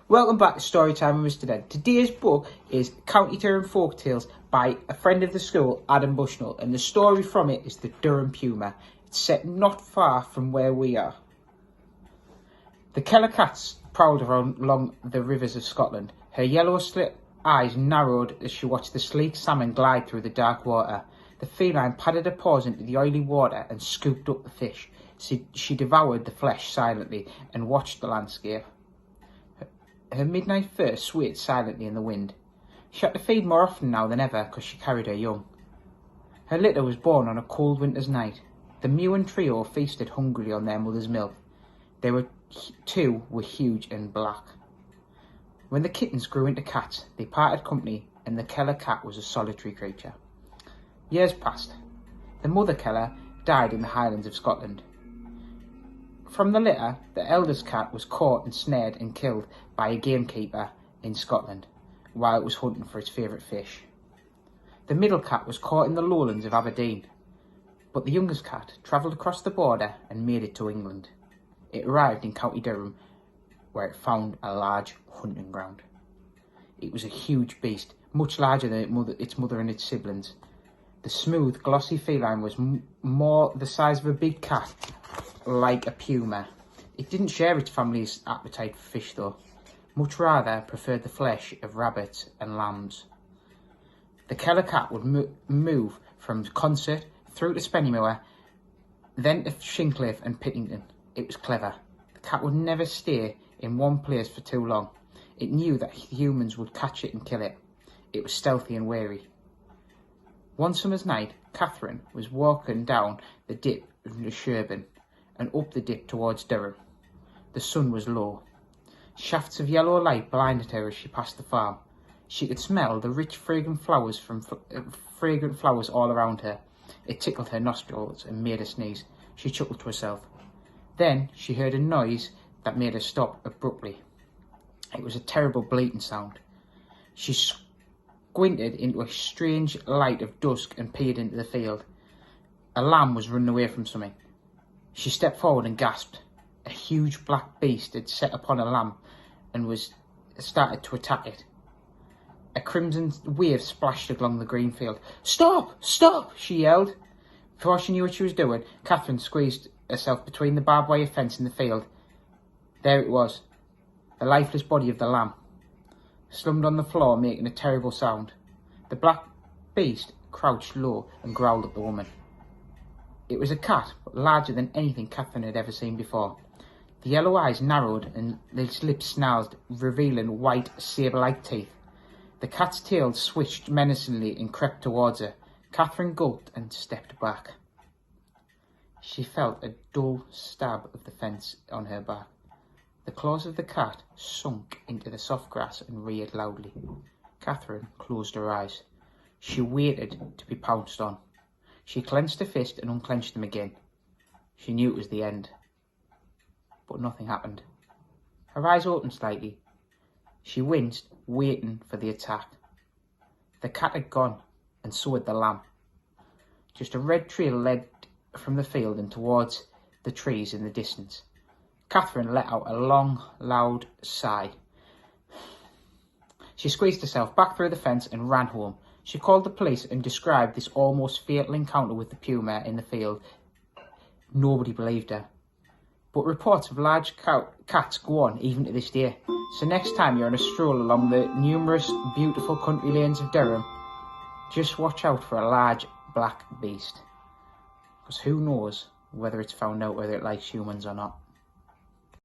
Welcome back to Storytime with Mr. Den. Today's book is County Durham Folktales by a friend of the school, Adam Bushnell, and the story from it is the Durham Puma. It's set not far from where we are. The Keller cats prowled along the rivers of Scotland. Her yellow slit eyes narrowed as she watched the sleek salmon glide through the dark water. The feline padded her paws into the oily water and scooped up the fish. She devoured the flesh silently and watched the landscape. Her midnight fur swayed silently in the wind. She had to feed more often now than ever because she carried her young. Her litter was born on a cold winter's night. The mewing trio feasted hungrily on their mother's milk. Two were huge and black. When the kittens grew into cats, they parted company, and the Keller cat was a solitary creature. Years passed. The mother Keller died in the Highlands of Scotland. From the litter, the eldest cat was caught and snared and killed by a gamekeeper in Scotland while it was hunting for its favourite fish. The middle cat was caught in the lowlands of Aberdeen, but the youngest cat travelled across the border and made it to England. It arrived in County Durham, where it found a large hunting ground. It was a huge beast, much larger than its mother and its siblings. The smooth, glossy feline was more the size of a big cat, like a puma. It didn't share its family's appetite for fish though, much rather preferred the flesh of rabbits and lambs. The Keller cat would move from Concert through to Spennymoor, then to Shincliffe and Pittington. It was clever. The cat would never stay in one place for too long. It knew that humans would catch it and kill it. It was stealthy and wary. One summer's night, Catherine was walking down the dip of the Sherburn and up the dip towards Durham. The sun was low. Shafts of yellow light blinded her as she passed the farm. She could smell the rich fragrant flowers all around her. It tickled her nostrils and made her sneeze. She chuckled to herself. Then she heard a noise that made her stop abruptly. It was a terrible bleating sound. She squinted into a strange light of dusk and peered into the field. A lamb was running away from something. She stepped forward and gasped. A huge black beast had set upon a lamb and started to attack it. A crimson wave splashed along the green field. "Stop! Stop!" she yelled. Before she knew what she was doing, Catherine squeezed herself between the barbed wire fence and the field. There it was, the lifeless body of the lamb, slumped on the floor, making a terrible sound. The black beast crouched low and growled at the woman. It was a cat, but larger than anything Catherine had ever seen before. The yellow eyes narrowed and its lips snarled, revealing white, sabre-like teeth. The cat's tail switched menacingly and crept towards her. Catherine gulped and stepped back. She felt a dull stab of the fence on her back. The claws of the cat sunk into the soft grass and reared loudly. Catherine closed her eyes. She waited to be pounced on. She clenched her fist and unclenched them again. She knew it was the end. But nothing happened. Her eyes opened slightly. She winced, waiting for the attack. The cat had gone, and so had the lamb. Just a red trail led from the field and towards the trees in the distance. Catherine let out a long, loud sigh. She squeezed herself back through the fence and ran home. She called the police and described this almost fatal encounter with the puma in the field. Nobody believed her. But reports of large cats go on even to this day. So next time you're on a stroll along the numerous beautiful country lanes of Durham, just watch out for a large black beast. Because who knows whether it's found out whether it likes humans or not.